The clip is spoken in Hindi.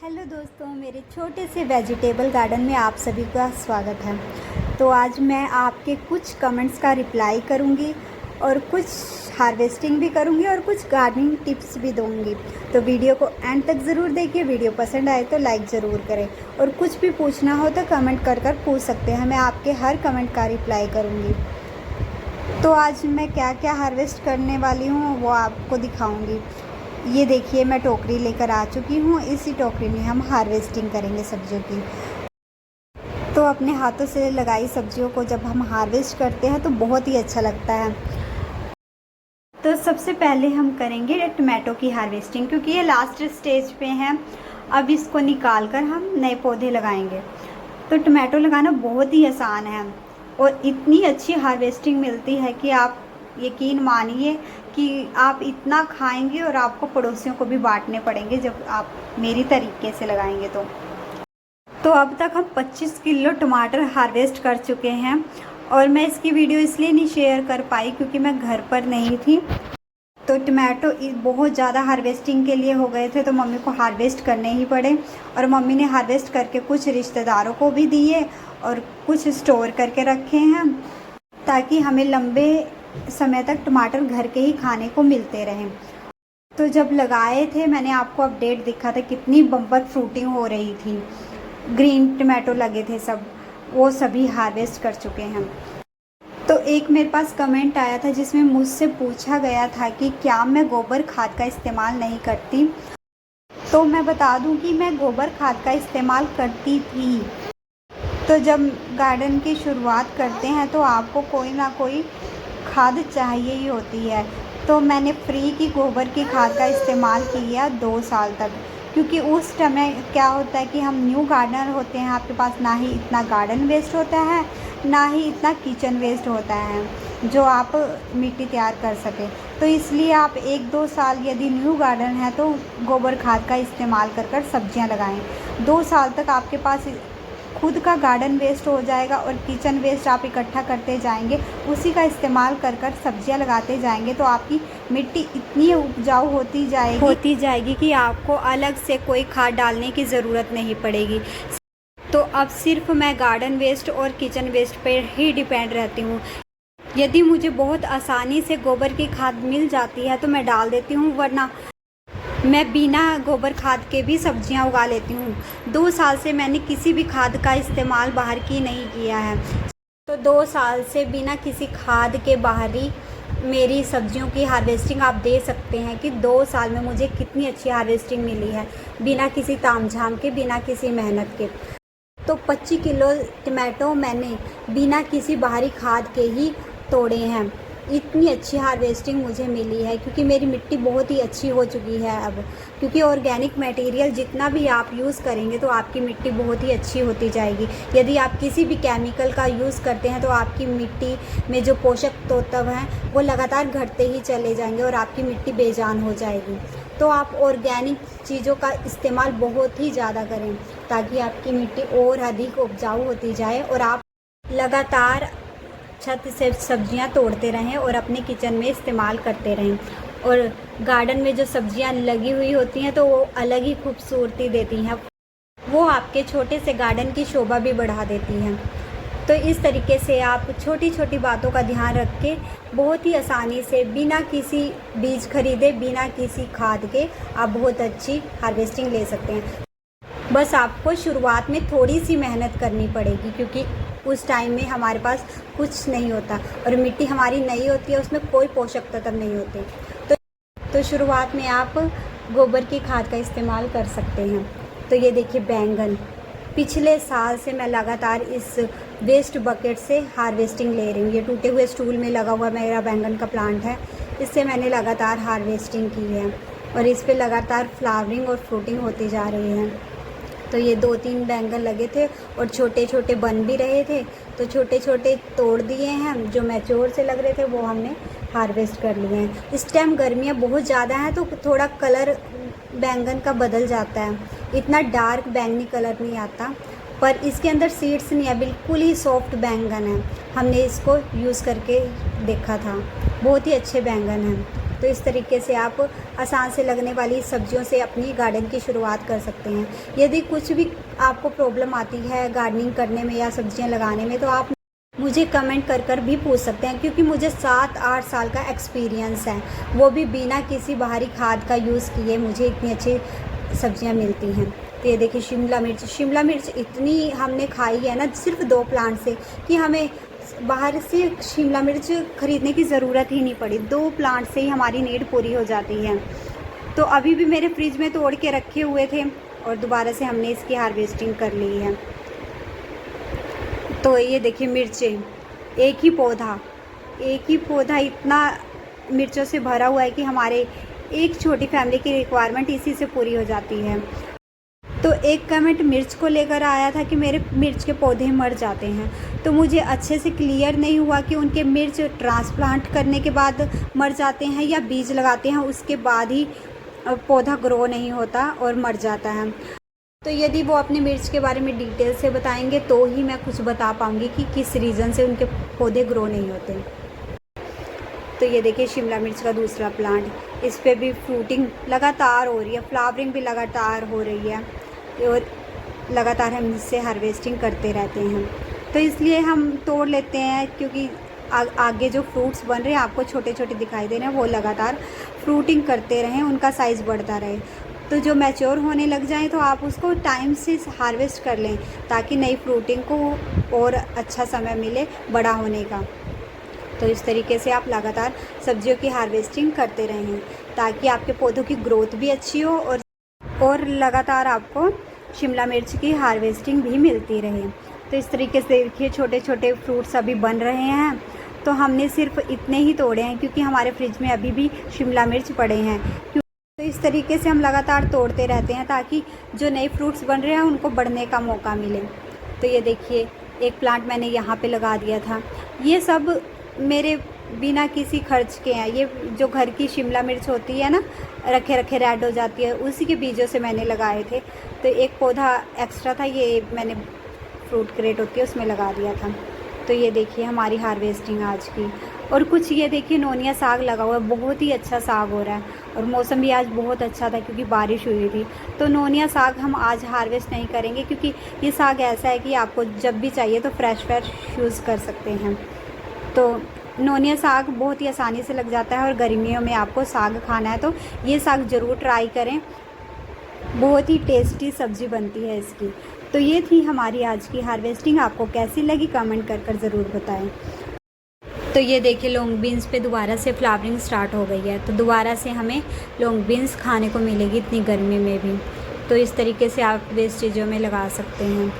हेलो दोस्तों, मेरे छोटे से वेजिटेबल गार्डन में आप सभी का स्वागत है। तो आज मैं आपके कुछ कमेंट्स का रिप्लाई करूंगी और कुछ हार्वेस्टिंग भी करूंगी और कुछ गार्डनिंग टिप्स भी दूंगी। तो वीडियो को एंड तक ज़रूर देखिए। वीडियो पसंद आए तो लाइक ज़रूर करें और कुछ भी पूछना हो तो कमेंट कर पूछ सकते हैं। मैं आपके हर कमेंट का रिप्लाई करूँगी। तो आज मैं क्या क्या हार्वेस्ट करने वाली हूँ वो आपको दिखाऊँगी। ये देखिए, मैं टोकरी लेकर आ चुकी हूँ। इसी टोकरी में हम हार्वेस्टिंग करेंगे सब्जियों की। तो अपने हाथों से लगाई सब्जियों को जब हम हार्वेस्ट करते हैं तो बहुत ही अच्छा लगता है। तो सबसे पहले हम करेंगे टमाटो की हार्वेस्टिंग, क्योंकि ये लास्ट स्टेज पे हैं। अब इसको निकाल कर हम नए पौधे लगाएंगे। तो टमाटो लगाना बहुत ही आसान है और इतनी अच्छी हार्वेस्टिंग मिलती है कि आप यकीन मानिए कि आप इतना खाएंगे और आपको पड़ोसियों को भी बांटने पड़ेंगे जब आप मेरी तरीके से लगाएंगे। तो अब तक हम 25 किलो टमाटर हार्वेस्ट कर चुके हैं और मैं इसकी वीडियो इसलिए नहीं शेयर कर पाई क्योंकि मैं घर पर नहीं थी। तो टमाटो बहुत ज़्यादा हार्वेस्टिंग के लिए हो गए थे तो मम्मी को हार्वेस्ट करने ही पड़े और मम्मी ने हार्वेस्ट करके कुछ रिश्तेदारों को भी दिए और कुछ स्टोर करके रखे हैं ताकि हमें लंबे समय तक टमाटर घर के ही खाने को मिलते रहें। तो जब लगाए थे मैंने आपको अपडेट दिखा था कितनी बम्पर फ्रूटिंग हो रही थी। ग्रीन टमाटो लगे थे सब, वो सभी हार्वेस्ट कर चुके हैं। तो एक मेरे पास कमेंट आया था जिसमें मुझसे पूछा गया था कि क्या मैं गोबर खाद का इस्तेमाल नहीं करती। तो मैं बता दूं कि मैं गोबर खाद का इस्तेमाल करती थी। तो जब गार्डन की शुरुआत करते हैं तो आपको कोई ना कोई खाद चाहिए ही होती है। तो मैंने फ्री की गोबर की खाद का इस्तेमाल किया 2 साल तक, क्योंकि उस समय क्या होता है कि हम न्यू गार्डनर होते हैं, आपके पास ना ही इतना गार्डन वेस्ट होता है ना ही इतना किचन वेस्ट होता है जो आप मिट्टी तैयार कर सकें। तो इसलिए आप 1-2 साल यदि न्यू गार्डन है तो गोबर खाद का इस्तेमाल कर सब्जियां लगाएं। 2 साल तक आपके पास खुद का गार्डन वेस्ट हो जाएगा और किचन वेस्ट आप इकट्ठा करते जाएंगे, उसी का इस्तेमाल कर सब्जियां लगाते जाएंगे तो आपकी मिट्टी इतनी उपजाऊ होती जाएगी कि आपको अलग से कोई खाद डालने की ज़रूरत नहीं पड़ेगी। तो अब सिर्फ मैं गार्डन वेस्ट और किचन वेस्ट पर ही डिपेंड रहती हूँ। यदि मुझे बहुत आसानी से गोबर की खाद मिल जाती है तो मैं डाल देती हूँ, वरना मैं बिना गोबर खाद के भी सब्जियां उगा लेती हूँ। 2 साल से मैंने किसी भी खाद का इस्तेमाल बाहर की नहीं किया है। तो 2 साल से बिना किसी खाद के बाहरी मेरी सब्जियों की हार्वेस्टिंग आप दे सकते हैं कि 2 साल में मुझे कितनी अच्छी हार्वेस्टिंग मिली है, बिना किसी तामझाम के, बिना किसी मेहनत के। तो 25 किलो टमाटो मैंने बिना किसी बाहरी खाद के ही तोड़े हैं। इतनी अच्छी हार्वेस्टिंग मुझे मिली है क्योंकि मेरी मिट्टी बहुत ही अच्छी हो चुकी है अब, क्योंकि ऑर्गेनिक मटेरियल जितना भी आप यूज़ करेंगे तो आपकी मिट्टी बहुत ही अच्छी होती जाएगी। यदि आप किसी भी केमिकल का यूज़ करते हैं तो आपकी मिट्टी में जो पोषक तत्व हैं वो लगातार घटते ही चले जाएंगे और आपकी मिट्टी बेजान हो जाएगी। तो आप ऑर्गेनिक चीज़ों का इस्तेमाल बहुत ही ज़्यादा करें ताकि आपकी मिट्टी और अधिक उपजाऊ होती जाए और आप लगातार छत से सब्जियां तोड़ते रहें और अपने किचन में इस्तेमाल करते रहें। और गार्डन में जो सब्जियां लगी हुई होती हैं तो वो अलग ही खूबसूरती देती हैं, वो आपके छोटे से गार्डन की शोभा भी बढ़ा देती हैं। तो इस तरीके से आप छोटी छोटी बातों का ध्यान रख के बहुत ही आसानी से बिना किसी बीज खरीदे, बिना किसी खाद के आप बहुत अच्छी हार्वेस्टिंग ले सकते हैं। बस आपको शुरुआत में थोड़ी सी मेहनत करनी पड़ेगी क्योंकि उस टाइम में हमारे पास कुछ नहीं होता और मिट्टी हमारी नई होती है, उसमें कोई पोषक तत्व नहीं होते। तो शुरुआत में आप गोबर की खाद का इस्तेमाल कर सकते हैं। तो ये देखिए बैंगन, पिछले साल से मैं लगातार इस वेस्ट बकेट से हार्वेस्टिंग ले रही हूँ। ये टूटे हुए स्टूल में लगा हुआ मेरा बैंगन का प्लांट है, इससे मैंने लगातार हार्वेस्टिंग की है और इस पर लगातार फ्लावरिंग और फ्रूटिंग होती जा रही है। तो ये 2-3 बैंगन लगे थे और छोटे छोटे बन भी रहे थे, तो छोटे छोटे तोड़ दिए हैं। जो मैच्योर से लग रहे थे वो हमने हार्वेस्ट कर लिए हैं। इस टाइम गर्मियाँ बहुत ज़्यादा हैं तो थोड़ा कलर बैंगन का बदल जाता है, इतना डार्क बैंगनी कलर नहीं आता, पर इसके अंदर सीड्स नहीं है, बिल्कुल ही सॉफ्ट बैंगन है। हमने इसको यूज़ करके देखा था, बहुत ही अच्छे बैंगन हैं। तो इस तरीके से आप आसान से लगने वाली सब्जियों से अपनी गार्डन की शुरुआत कर सकते हैं। यदि कुछ भी आपको प्रॉब्लम आती है गार्डनिंग करने में या सब्जियां लगाने में, तो आप मुझे कमेंट कर भी पूछ सकते हैं, क्योंकि मुझे 7-8 साल का एक्सपीरियंस है, वो भी बिना किसी बाहरी खाद का यूज़ किए मुझे इतनी अच्छी सब्जियां मिलती हैं। तो ये देखिए शिमला मिर्च इतनी हमने खाई है ना सिर्फ 2 प्लांट से, कि हमें बाहर से शिमला मिर्च ख़रीदने की ज़रूरत ही नहीं पड़ी। 2 प्लांट से ही हमारी नीड पूरी हो जाती है। तो अभी भी मेरे फ्रिज में तोड़ के रखे हुए थे और दोबारा से हमने इसकी हार्वेस्टिंग कर ली है। तो ये देखिए मिर्चें, एक ही पौधा इतना मिर्चों से भरा हुआ है कि हमारे एक छोटी फैमिली की रिक्वायरमेंट इसी से पूरी हो जाती है। तो एक कमेंट मिर्च को लेकर आया था कि मेरे मिर्च के पौधे मर जाते हैं, तो मुझे अच्छे से क्लियर नहीं हुआ कि उनके मिर्च ट्रांसप्लांट करने के बाद मर जाते हैं या बीज लगाते हैं उसके बाद ही पौधा ग्रो नहीं होता और मर जाता है। तो यदि वो अपने मिर्च के बारे में डिटेल से बताएंगे तो ही मैं कुछ बता पाऊँगी कि किस रीज़न से उनके पौधे ग्रो नहीं होते। तो ये देखिए शिमला मिर्च का दूसरा प्लांट, इस पे भी फ्रूटिंग लगातार हो रही है, फ्लावरिंग भी लगातार हो रही है और लगातार हम इससे हार्वेस्टिंग करते रहते हैं। तो इसलिए हम तोड़ लेते हैं, क्योंकि आगे जो फ्रूट्स बन रहे हैं आपको छोटे छोटे दिखाई दे रहे हैं, वो लगातार फ्रूटिंग करते रहें, उनका साइज़ बढ़ता रहे। तो जो मैच्योर होने लग जाए तो आप उसको टाइम से हार्वेस्ट कर लें, ताकि नई फ्रूटिंग को और अच्छा समय मिले बड़ा होने का। तो इस तरीके से आप लगातार सब्जियों की हार्वेस्टिंग करते रहें, ताकि आपके पौधों की ग्रोथ भी अच्छी हो और लगातार आपको शिमला मिर्च की हार्वेस्टिंग भी मिलती रहे। तो इस तरीके से देखिए छोटे छोटे फ्रूट्स अभी बन रहे हैं। तो हमने सिर्फ इतने ही तोड़े हैं, क्योंकि हमारे फ्रिज में अभी भी शिमला मिर्च पड़े हैं। तो इस तरीके से हम लगातार तोड़ते रहते हैं, ताकि जो नए फ्रूट्स बन रहे हैं उनको बढ़ने का मौका मिले। तो ये देखिए एक प्लांट मैंने यहाँ पे लगा दिया था। ये सब मेरे बिना किसी खर्च के हैं। ये जो घर की शिमला मिर्च होती है ना, रखे रखे रेड हो जाती है, उसी के बीजों से मैंने लगाए थे। तो एक पौधा एक्स्ट्रा था, ये मैंने फ्रूट क्रेट होती है उसमें लगा दिया था। तो ये देखिए हमारी हार्वेस्टिंग आज की। और कुछ ये देखिए नोनिया साग लगा हुआ है, बहुत ही अच्छा साग हो रहा है और मौसम भी आज बहुत अच्छा था क्योंकि बारिश हुई थी। तो नोनिया साग हम आज हार्वेस्ट नहीं करेंगे, क्योंकि ये साग ऐसा है कि आपको जब भी चाहिए तो फ्रेश यूज़ कर सकते हैं। तो नोनिया साग बहुत ही आसानी से लग जाता है और गर्मियों में आपको साग खाना है तो ये साग ज़रूर ट्राई करें, बहुत ही टेस्टी सब्ज़ी बनती है इसकी। तो ये थी हमारी आज की हार्वेस्टिंग। आपको कैसी लगी कमेंट कर ज़रूर बताएं। तो ये देखिए लॉन्ग बीन्स पे दोबारा से फ्लावरिंग स्टार्ट हो गई है, तो दोबारा से हमें लॉन्ग बीन्स खाने को मिलेगी इतनी गर्मी में भी। तो इस तरीके से आप वेस्ट चीज़ों में लगा सकते हैं।